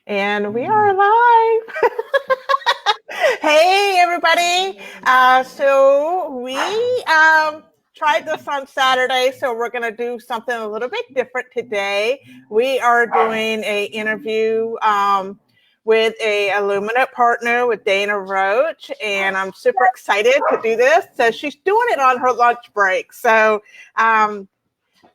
And we are live. Hey, everybody. So we tried this on Saturday, so we're going to do something a little bit different today. We are doing a interview with a Illuminent partner with Dana Roach, and I'm super excited to do this. So she's doing it on her lunch break. So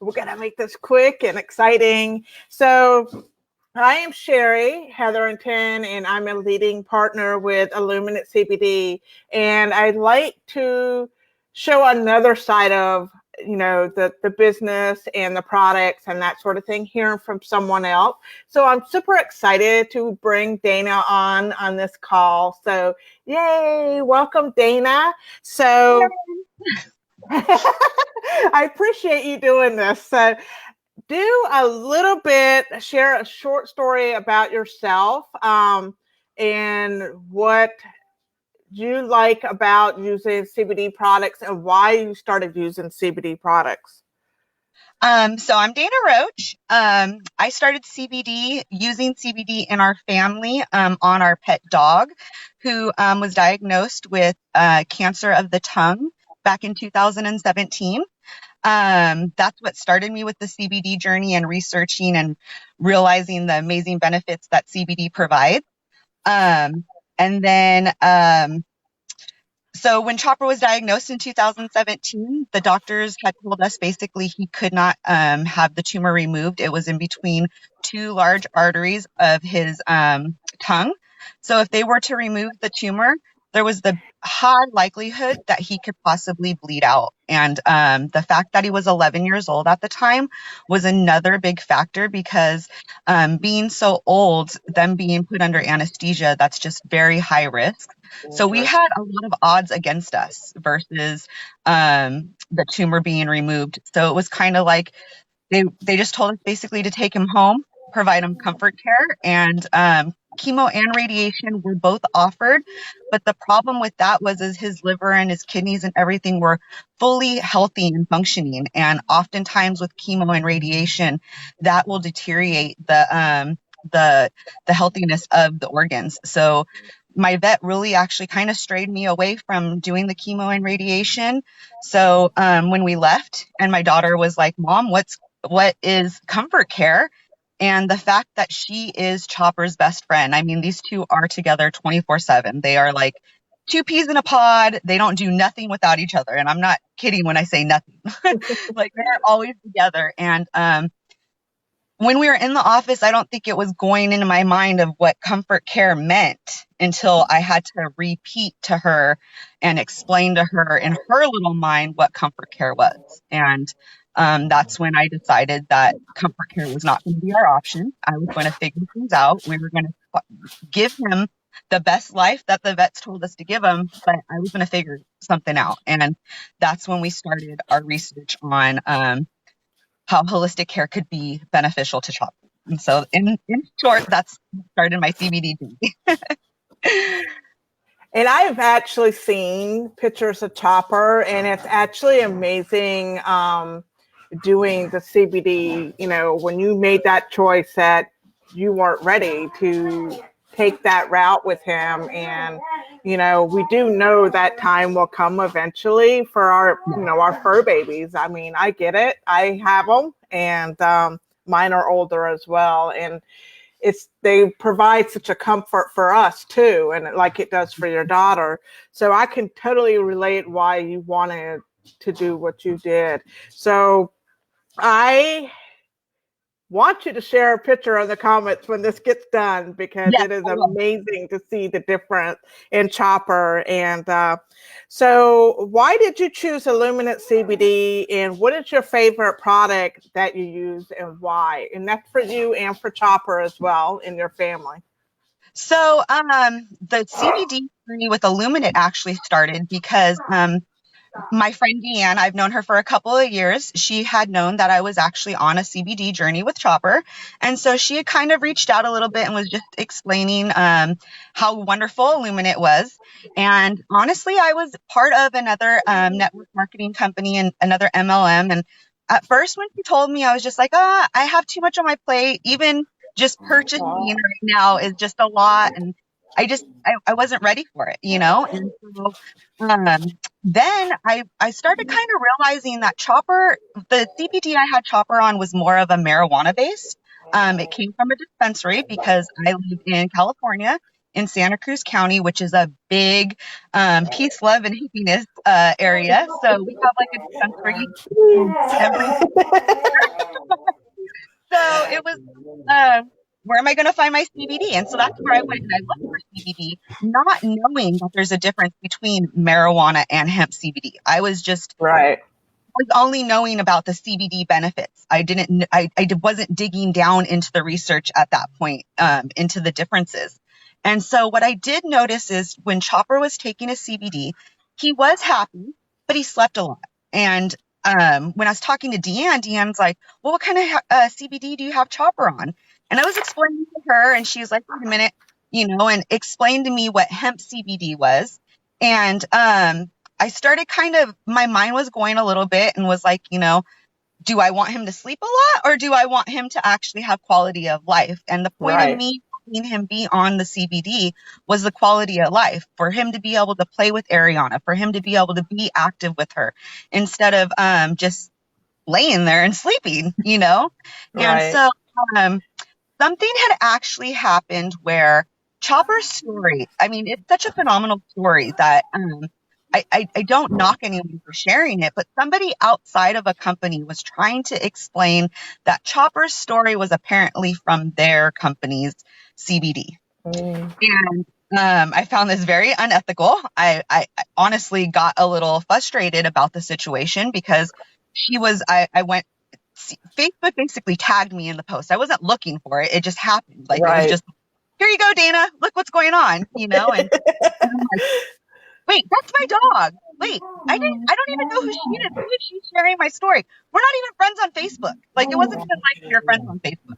we're going to make this quick and exciting. So I am Sherry Hetherington, and I'm a leading partner with Illuminent CBD. And I'd like to show another side of, the business and the products and that sort of thing, hearing from someone else. So I'm super excited to bring Dana on this call. So yay, welcome, Dana. So I appreciate you doing this. So do a little bit, share a short story about yourself and what you like about using CBD products and why you started using CBD products. So I'm Dana Roach. I started using CBD in our family on our pet dog who was diagnosed with cancer of the tongue back in 2017. That's what started me with the CBD journey and researching and realizing the amazing benefits that CBD provides. And then, so when Chopper was diagnosed in 2017, the doctors had told us basically he could not have the tumor removed. It was in between two large arteries of his tongue. So if they were to remove the tumor, there was the high likelihood that he could possibly bleed out. And the fact that he was 11 years old at the time was another big factor because being so old, them being put under anesthesia, that's just very high risk. So we had a lot of odds against us versus the tumor being removed. So it was kind of like they just told us basically to take him home, provide him comfort care, and chemo and radiation were both offered. But the problem with that was his liver and his kidneys and everything were fully healthy and functioning. And oftentimes with chemo and radiation, that will deteriorate the healthiness of the organs. So my vet really actually kind of strayed me away from doing the chemo and radiation. So when we left and my daughter was like, Mom, what is comfort care? And the fact that she is Chopper's best friend. I mean, these two are together 24/7. They are like two peas in a pod. They don't do nothing without each other. And I'm not kidding when I say nothing. Like they're always together. And when we were in the office, I don't think it was going into my mind of what comfort care meant until I had to repeat to her and explain to her in her little mind what comfort care was. And that's when I decided that comfort care was not going to be our option. I was going to figure things out. We were going to give him the best life that the vets told us to give him, but I was going to figure something out. And that's when we started our research on how holistic care could be beneficial to Chopper. And so in short, that's started my CBD journey. And I've actually seen pictures of Chopper, and it's actually amazing doing the CBD, when you made that choice that you weren't ready to take that route with him. And, we do know that time will come eventually for our fur babies. I mean, I get it. I have them, and mine are older as well. And they provide such a comfort for us too, and like it does for your daughter. So I can totally relate why you wanted to do what you did. So I want you to share a picture in the comments when this gets done, because it is amazing to see the difference in Chopper. And so why did you choose Illuminent CBD, and what is your favorite product that you use and why? And that's for you and for Chopper as well in your family. So the CBD journey with Illuminent actually started because my friend Deanne, I've known her for a couple of years. She had known that I was actually on a CBD journey with Chopper. And so she had kind of reached out a little bit and was just explaining how wonderful Illuminent was. And honestly, I was part of another network marketing company and another MLM. And at first when she told me, I was just like, I have too much on my plate. Even just purchasing right now is just a lot. And I wasn't ready for it, you know? And so, then I started kind of realizing that the CBD I had Chopper on was more of a marijuana based. It came from a dispensary because I live in California in Santa Cruz County, which is a big peace, love, and happiness area. So we have like a dispensary every. So it was, where am I going to find my CBD? And so that's where I went and I looked for CBD, not knowing that there's a difference between marijuana and hemp CBD. I was only knowing about the CBD benefits. I wasn't digging down into the research at that point, into the differences. And so what I did notice is when Chopper was taking a CBD, he was happy, but he slept a lot. And when I was talking to Deanne's like, well, what kind of CBD do you have Chopper on? And I was explaining to her, and she was like, wait a minute, and explained to me what hemp CBD was. And I started my mind was going a little bit and was like, do I want him to sleep a lot or do I want him to actually have quality of life? And the point of me having him be on the CBD was the quality of life, for him to be able to play with Ariana, for him to be able to be active with her instead of just laying there and sleeping, And so something had actually happened where Chopper's story, I mean, it's such a phenomenal story that I don't knock anyone for sharing it, but somebody outside of a company was trying to explain that Chopper's story was apparently from their company's CBD. And I found this very unethical. I honestly got a little frustrated about the situation because Facebook basically tagged me in the post. I wasn't looking for it. It just happened. Like, it was just, here you go, Dana, look what's going on, and I'm like, wait, that's my dog. Wait, I don't even know who she is. Who is she sharing my story? We're not even friends on Facebook. Like, it wasn't even like we were friends on Facebook,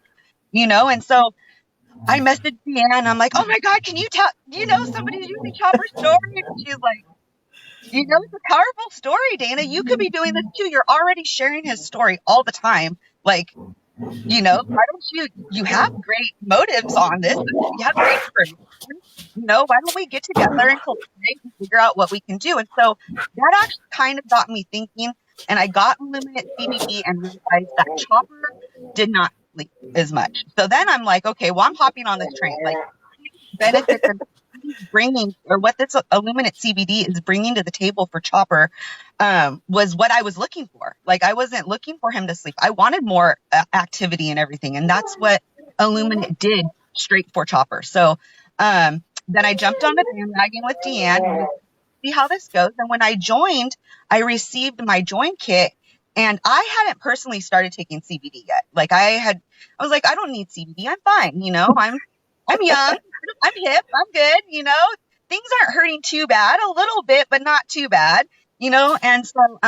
And so I messaged Deanne. I'm like, oh my God, can you tell, somebody's using Chopper's story? And she's like, it's a powerful story, Dana. You could be doing this too. You're already sharing his story all the time. Like, why don't you have great motives on this? You have great information. Why don't we get together and collaborate and figure out what we can do? And so that actually kind of got me thinking, and I got Illuminent CBD and realized that Chopper did not sleep as much. So then I'm like, okay, well, I'm hopping on this train. Like, benefits and bringing, or what this Illuminent CBD is bringing to the table for Chopper, was what I was looking for. Like, I wasn't looking for him to sleep. I wanted more activity and everything, and that's what Illuminant did straight for Chopper. So then I jumped on the bandwagon with Deanne and see how this goes. And when I joined, I received my join kit, and I hadn't personally started taking CBD yet. Like, I was like, I don't need CBD. I'm fine. I'm young. I'm hip. I'm good. Things aren't hurting too bad, a little bit, but not too bad, And so,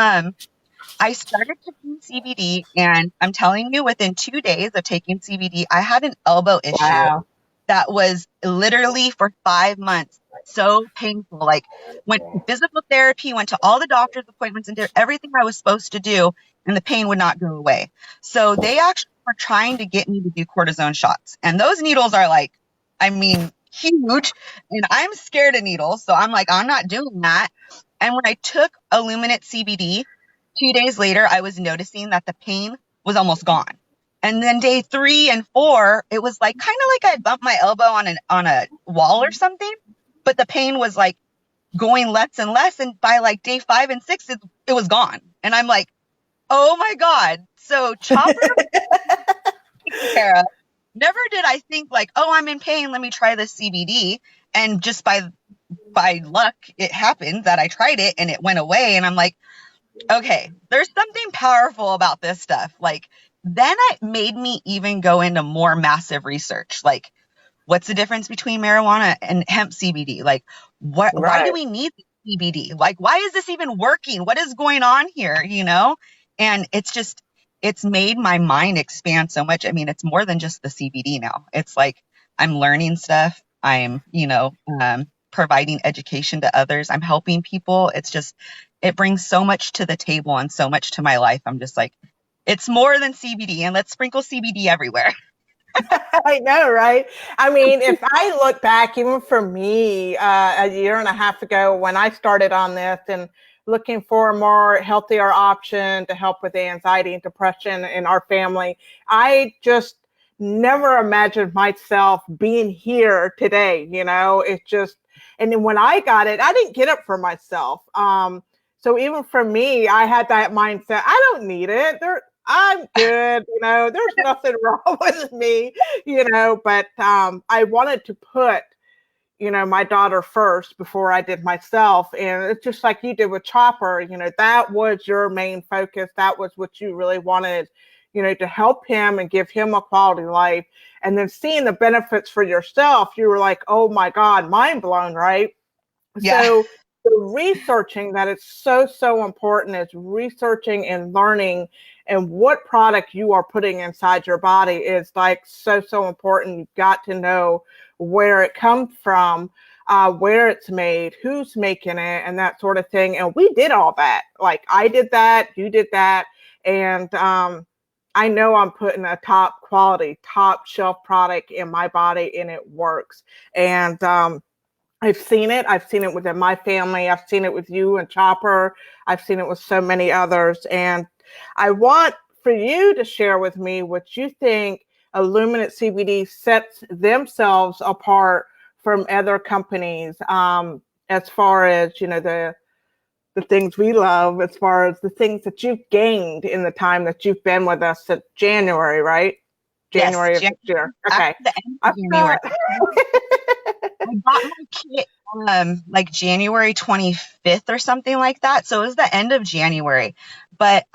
I started taking CBD, and I'm telling you, within 2 days of taking CBD, I had an elbow issue that was literally for 5 months so painful. Like, went to physical therapy, went to all the doctor's appointments, and did everything I was supposed to do, and the pain would not go away. So they actually were trying to get me to do cortisone shots, and those needles are like, huge, and I'm scared of needles, so I'm like, I'm not doing that. And when I took Illuminant CBD, 2 days later, I was noticing that the pain was almost gone. And then day 3 and 4, it was like kind of like I bumped my elbow on a wall or something, but the pain was like going less and less. And by like day 5 and 6, it was gone. And I'm like, oh my God. So Chopper taken care of. Never did I think like, oh, I'm in pain, let me try this CBD. And just by luck, it happened that I tried it and it went away. And I'm like, okay, there's something powerful about this stuff. Like, then it made me even go into more massive research. Like, what's the difference between marijuana and hemp CBD? Like, why do we need CBD? Like, why is this even working? What is going on here? And it's made my mind expand so much. I mean, it's more than just the CBD now. It's like, I'm learning stuff. I'm, providing education to others. I'm helping people. It's just, it brings so much to the table and so much to my life. I'm just like, It's more than CBD, and let's sprinkle CBD everywhere. I know, right? I mean, if I look back, even for me, a year and a half ago when I started on this and looking for a more healthier option to help with the anxiety and depression in our family, I just never imagined myself being here today. It just, and then when I got it, I didn't get it for myself. So even for me, I had that mindset. I don't need it. I'm good. There's nothing wrong with me, but I wanted to put, my daughter first before I did myself. And it's just like you did with Chopper, that was your main focus. That was what you really wanted, to help him and give him a quality life. And then seeing the benefits for yourself, you were like, oh my God, mind blown, right? Yeah. So the researching that is so, so important is researching and learning, and what product you are putting inside your body is like so, so important. You've got to know where it comes from, where it's made, who's making it, and that sort of thing. And we did all that. Like I did that, you did that. And I know I'm putting a top quality, top shelf product in my body, and it works. And I've seen it. I've seen it within my family. I've seen it with you and Chopper. I've seen it with so many others. And I want for you to share with me what you think Illuminent CBD sets themselves apart from other companies, as far as, the things we love, as far as the things that you've gained in the time that you've been with us since January, right? Yes, January of this year. Okay. after the end I of January. thought, I got my kit like January 25th or something like that. So it was the end of January. But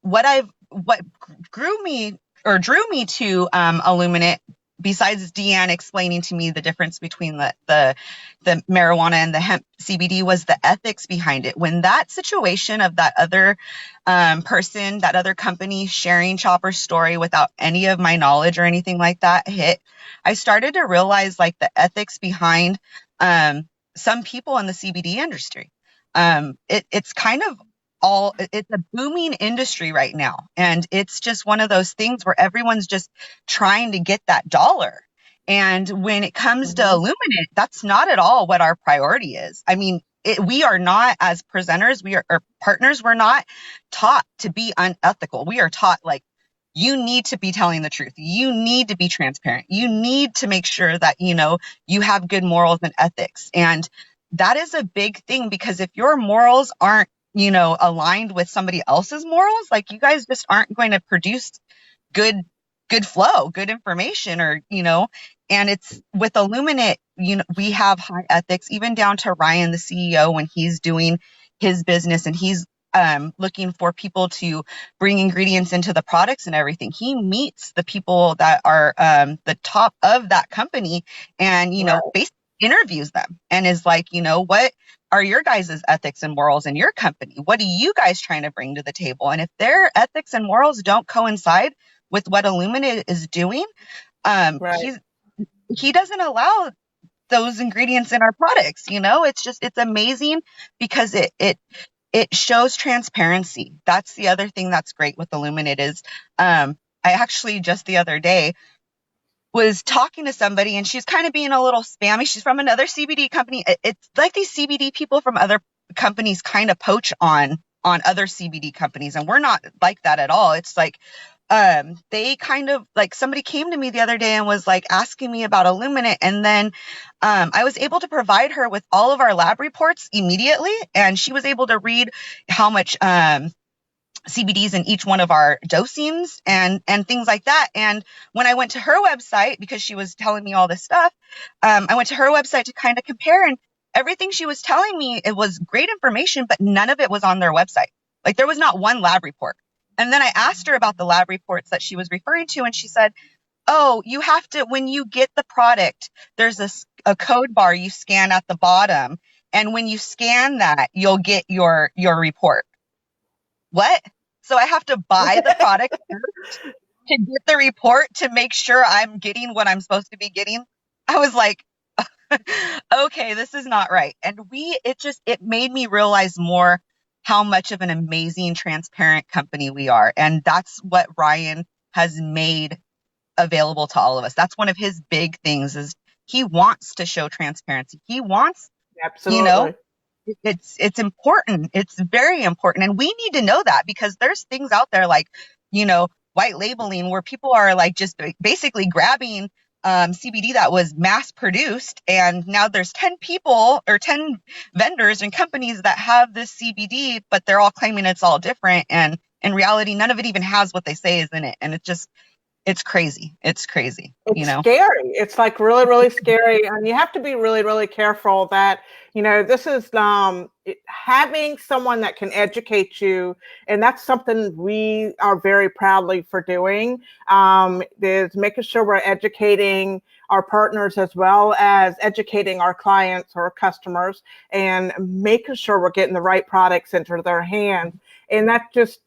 what grew me or drew me to Illuminate, besides Deanne explaining to me the difference between the marijuana and the hemp CBD, was the ethics behind it. When that situation of that other person, that other company sharing Chopper's story without any of my knowledge or anything like that hit, I started to realize like the ethics behind some people in the CBD industry. It's kind of it's a booming industry right now. And it's just one of those things where everyone's just trying to get that dollar. And when it comes to Illuminate, that's not at all what our priority is. I mean, we are not, as presenters, or partners, we're not taught to be unethical. We are taught like, you need to be telling the truth. You need to be transparent. You need to make sure that, you have good morals and ethics. And that is a big thing, because if your morals aren't, aligned with somebody else's morals, like you guys just aren't going to produce good flow, good information, or, and it's with Illuminate, we have high ethics, even down to Ryan, the CEO, when he's doing his business and he's looking for people to bring ingredients into the products and everything. He meets the people that are the top of that company and, right. basically interviews them and is like, what are your guys' ethics and morals in your company? What are you guys trying to bring to the table? And if their ethics and morals don't coincide with what Illuminate is doing, Right. he doesn't allow those ingredients in our products. It's amazing because it shows transparency. That's the other thing that's great with Illuminate is, I actually just the other day was talking to somebody and she's kind of being a little spammy. She's from another CBD company. It's like these CBD people from other companies kind of poach on other CBD companies. And we're not like that at all. It's like, they kind of like, somebody came to me the other day and was like asking me about Illuminate. And then, I was able to provide her with all of our lab reports immediately. And she was able to read how much, CBDs in each one of our dosings and things like that. And when I went to her website, because she was telling me all this stuff, I went to her website to kind of compare, and everything she was telling me, it was great information, but none of it was on their website. Like there was not one lab report. And then I asked her about the lab reports that she was referring to, and she said, oh, you have to, when you get the product, there's a code bar you scan at the bottom. And when you scan that, you'll get your report. What? So I have to buy the product to get the report to make sure I'm getting what I'm supposed to be getting. I was like, okay, this is not right. And it made me realize more how much of an amazing, transparent company we are. And that's what Ryan has made available to all of us. That's one of his big things is he wants to show transparency. He wants, you know, Absolutely. it's important. It's very important. And we need to know that because there's things out there like, you know, white labeling where people are like just basically grabbing CBD that was mass produced. And now there's 10 people or 10 vendors and companies that have this CBD, but they're all claiming it's all different. And in reality, none of it even has what they say is in it. And it's crazy. It's crazy, you It's know? scary. It's like really, really scary. And you have to be really, really careful that, this is having someone that can educate you. And that's something we are very proudly for doing, is making sure we're educating our partners as well as educating our clients or customers and making sure we're getting the right products into their hands. And that just,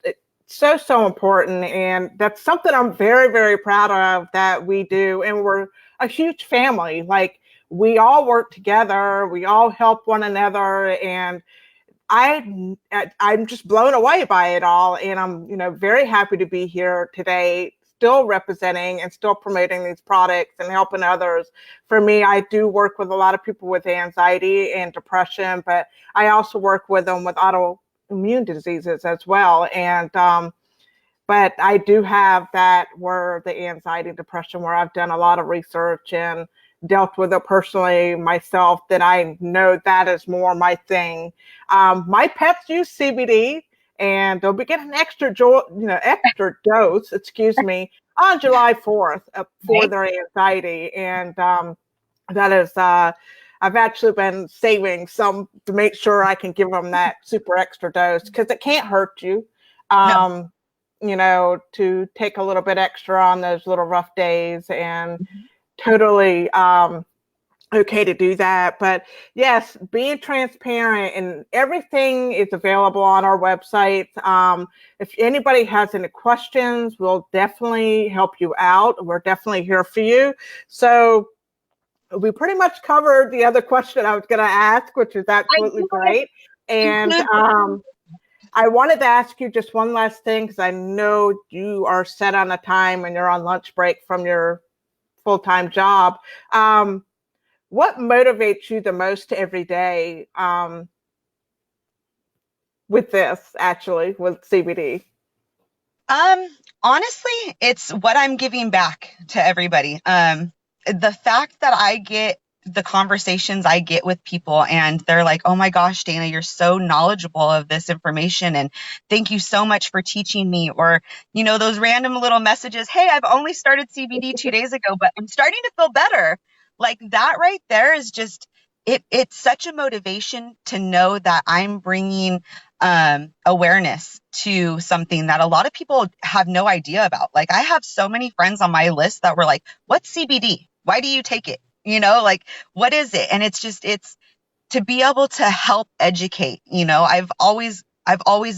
so important, and that's something I'm very, very proud of that we do. And we're a huge family. Like, we all work together, we all help one another, and I'm just blown away by it all. And I'm very happy to be here today, still representing and still promoting these products and helping others. For me, I do work with a lot of people with anxiety and depression, but I also work with them with autoimmune diseases as well. And but I do have that where the anxiety, depression, where I've done a lot of research and dealt with it personally myself, that I know that is more my thing. My pets use CBD, and they'll be getting extra dose, on July 4th for Right? their anxiety. And that is, I've actually been saving some to make sure I can give them that super extra dose, because it can't hurt you. No. To take a little bit extra on those little rough days, and totally okay to do that. But yes, being transparent, and everything is available on our website. If anybody has any questions, we'll definitely help you out. We're definitely here for you. So we pretty much covered the other question I was going to ask, which is I absolutely do great. And include I wanted to ask you just one last thing, because I know you are set on a time and you're on lunch break from your full-time job. What motivates you the most every day with CBD? Um, honestly, it's what I'm giving back to everybody. The fact that I get the conversations I get with people and they're like, "Oh my gosh, Dana, you're so knowledgeable of this information and thank you so much for teaching me." Or, those random little messages, "Hey, I've only started CBD 2 days ago, but I'm starting to feel better." Like that right there is just it's such a motivation to know that I'm bringing awareness to something that a lot of people have no idea about. Like I have so many friends on my list that were like, "What's CBD? Why do you take it? Like what is it?" And it's to be able to help educate. I've always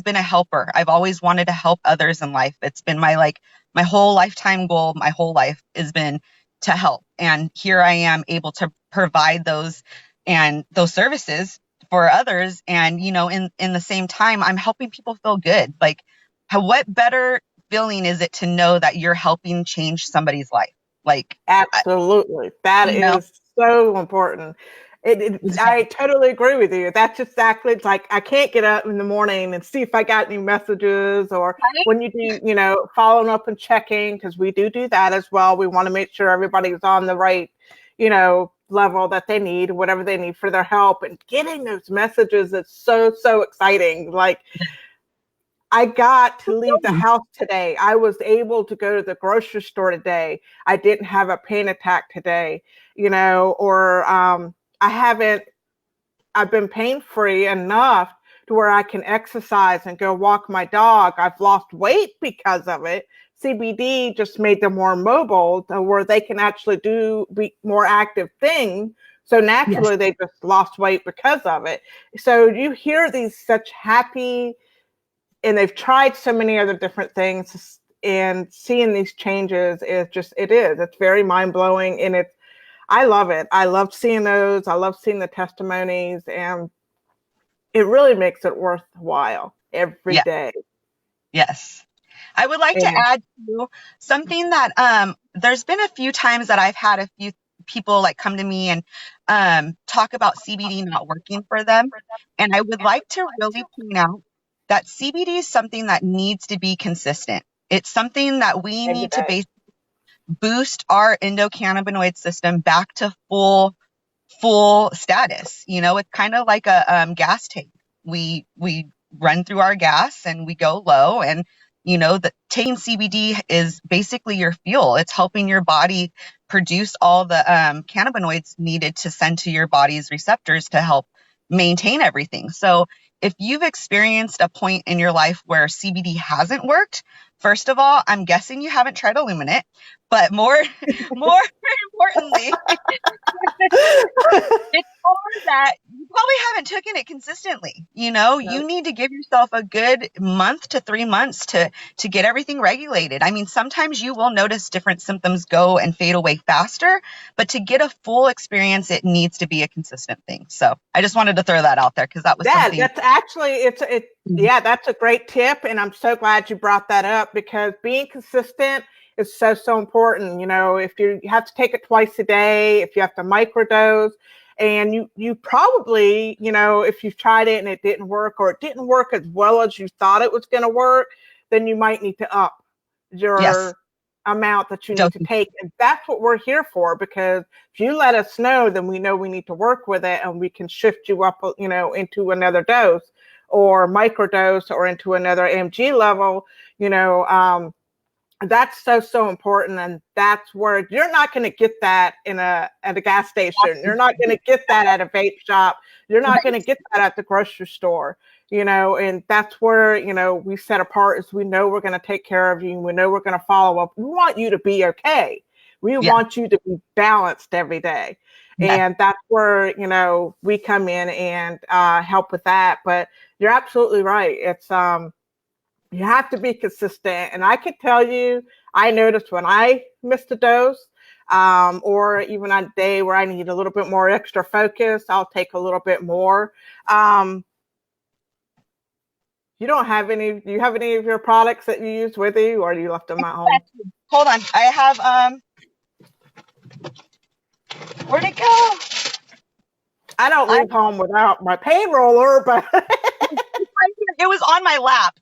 been a helper. I've always wanted to help others in life. It's been my whole lifetime goal, my whole life has been to help. And here I am able to provide those services for others. And, in the same time, I'm helping people feel good. Like what better feeling is it to know that you're helping change somebody's life? Like, Absolutely. That you know, is so important. I totally agree with you. That's exactly, it's like I can't get up in the morning and see if I got any messages, or when you do, following up and checking, because we do that as well. We want to make sure everybody's on the right, level that they need, whatever they need for their help. And getting those messages is so, so exciting. Like, I got to leave the house today. I was able to go to the grocery store today. I didn't have a pain attack today, or I've been pain free enough to where I can exercise and go walk my dog. I've lost weight because of it. CBD just made them more mobile to where they can actually be more active things. So yes. naturally, they just lost weight because of it. So you hear these such happy, and they've tried so many other different things, and seeing these changes it's very mind-blowing. And I love it. I love seeing those. I love seeing the testimonies. And it really makes it worthwhile every Yeah. day. Yes. I would like to And add to something that there's been a few times that I've had a few people like come to me and talk about CBD not working for them. And I would like to really point out that CBD is something that needs to be consistent. It's something that we every need to day. boost our endocannabinoid system back to full status. You know, it's kind of like a gas tank. We run through our gas and we go low, and you know that taking CBD is basically your fuel. It's helping your body produce all the cannabinoids needed to send to your body's receptors to help maintain everything. So if you've experienced a point in your life where CBD hasn't worked, first of all, I'm guessing you haven't tried Illuminant, but more importantly, it's more that you probably haven't taken it consistently. You know, No. you need to give yourself a good month to 3 months to get everything regulated. I mean, sometimes you will notice different symptoms go and fade away faster, but to get a full experience, it needs to be a consistent thing. So I just wanted to throw that out there because that was Yeah, something. that's actually yeah, that's a great tip, and I'm so glad you brought that up because being consistent is so important. You know, if you have to take it twice a day, if you have to microdose, and you probably, you know, if you've tried it and it didn't work or it didn't work as well as you thought it was going to work, then you might need to up Yes. your amount that you need to Dosing. take. And that's what we're here for, because if you let us know, then we know we need to work with it and we can shift you up, you know, into another dose or microdose or into another mg level. You know, that's so important, and that's where you're not going to get that at a gas station. You're not going to get that at a vape shop. You're not going to get that at the grocery store. You know, and that's where, you know, we set apart, is we know we're going to take care of you, and we know we're going to follow up. We want you to be okay. We Yeah. want you to be balanced every day. Yeah. And that's where, you know, we come in and help with that. But you're absolutely right. It's you have to be consistent. And I can tell you, I noticed when I missed a dose, or even on a day where I need a little bit more extra focus, I'll take a little bit more. You don't have any, do you have any of your products that you use with you, or you left them at home? Hold on. I have where'd it go? I don't leave home without my pain roller, but It was on my lap.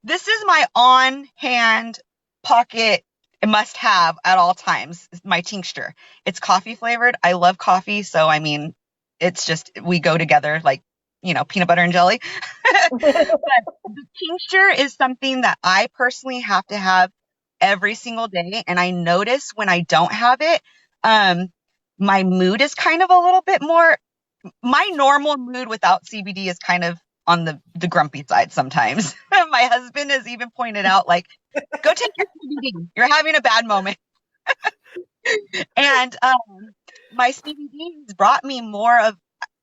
This is my on-hand pocket must have at all times, my tincture. It's coffee flavored. I love coffee. So, I mean, it's just, we go together like, you know, peanut butter and jelly. But the tincture is something that I personally have to have every single day. And I notice when I don't have it, my mood is kind of a little bit more, my normal mood without CBD is kind of on the grumpy side sometimes. My husband has even pointed out, like, go take your CBD. You're having a bad moment. And my CBD has brought me more of,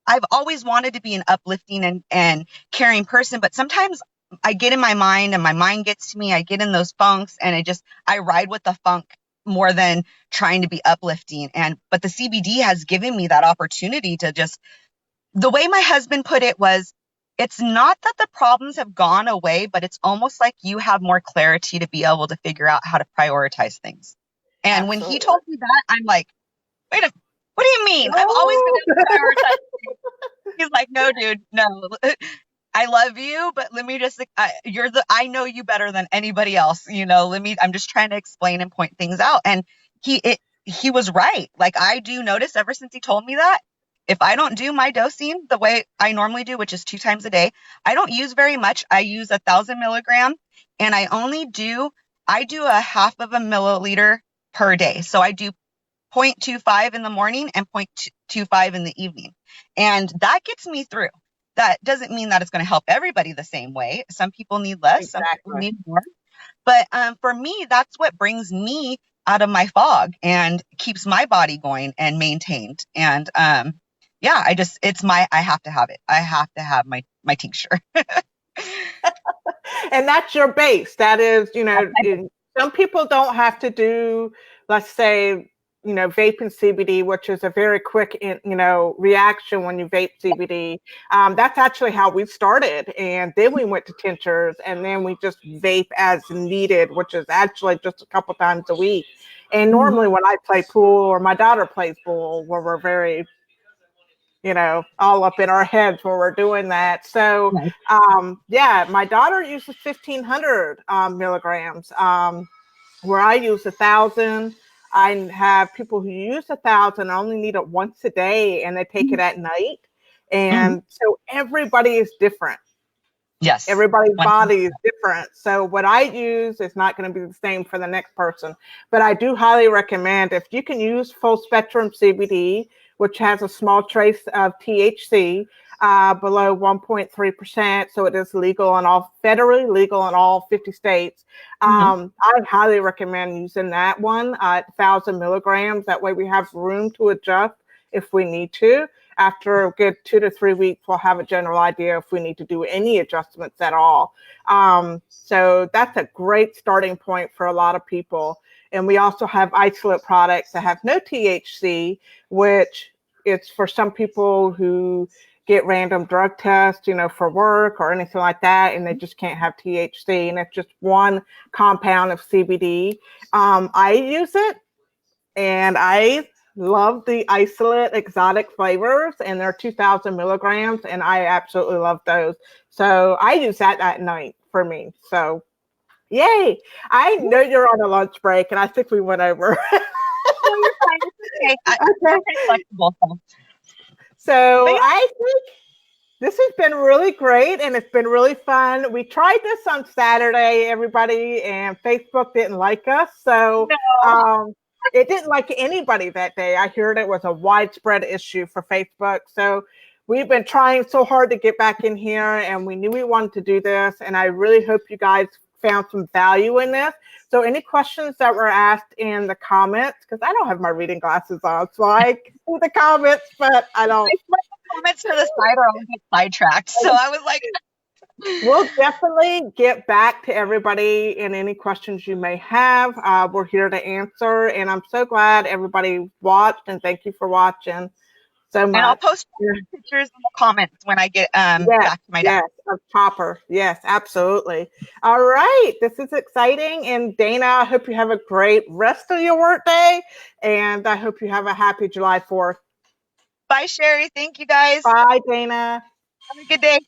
I've always wanted to be an uplifting and caring person, but sometimes I get in my mind and my mind gets to me. I get in those funks and I ride with the funk more than trying to be uplifting. But the CBD has given me that opportunity to just, the way my husband put it was, it's not that the problems have gone away, but it's almost like you have more clarity to be able to figure out how to prioritize things. And when he told me that, I'm like, wait a, what do you mean? I've always been able to prioritize things. He's like, no, dude, no. I love you, but let me just, I know you better than anybody else. You know, I'm just trying to explain and point things out. And he was right. Like, I do notice ever since he told me that, if I don't do my dosing the way I normally do, which is 2 times a day, I don't use very much. I use 1,000 milligram, and I do a half of a milliliter per day. So I do 0.25 in the morning and 0.25 in the evening. And that gets me through. That doesn't mean that it's going to help everybody the same way. Some people need less, exactly. Some people need more. But for me, that's what brings me out of my fog and keeps my body going and maintained. And yeah, I have to have it. I have to have my tincture. And that's your base. That is, you know, some people don't have to do, let's say, vaping CBD, which is a very quick, reaction when you vape CBD. That's actually how we started. And then we went to tinctures, and then we just vape as needed, which is actually just a couple times a week. And normally when I play pool or my daughter plays pool, where we're very, all up in our heads when we're doing that. So, Right. my daughter uses 1,500 milligrams. Where I use 1,000. I have people who use 1,000 only need it once a day, and they take it at night. Mhm. And so everybody is different. Yes. Everybody's 100%. body is different. So what I use is not going to be the same for the next person. But I do highly recommend, if you can use full spectrum CBD, which has a small trace of THC, below 1.3%. So it is federally legal in all 50 states. I highly recommend using that one at 1,000 milligrams. That way we have room to adjust if we need to. After a good 2 to 3 weeks, we'll have a general idea if we need to do any adjustments at all. So that's a great starting point for a lot of people. And we also have isolate products that have no THC, which it's for some people who get random drug tests, for work or anything like that, and they just can't have THC. And it's just one compound of CBD. I use it, and I love the isolate exotic flavors, and they're 2,000 milligrams, and I absolutely love those. So I use that at night for me. So yay. I know you're on a lunch break, and I think we went over. No, you're fine. It's okay. I'm pretty flexible. So But yeah. I think this has been really great, and it's been really fun. We tried this on Saturday, everybody, and Facebook didn't like us. So No. it didn't like anybody that day. I heard it was a widespread issue for Facebook. So we've been trying so hard to get back in here, and we knew we wanted to do this. And I really hope you guys found some value in this. So any questions that were asked in the comments, because I don't have my reading glasses on, so I can see the comments, but I don't. I put the comments to the side or I'll get sidetracked. So I was like, we'll definitely get back to everybody in any questions you may have. We're here to answer, and I'm so glad everybody watched, and thank you for watching so much. And I'll post pictures in the comments when I get back to my desk. Yes, of Chopper. Yes, absolutely. All right. This is exciting. And Dana, I hope you have a great rest of your work day. And I hope you have a happy July 4th. Bye, Sherry. Thank you, guys. Bye, Dana. Have a good day.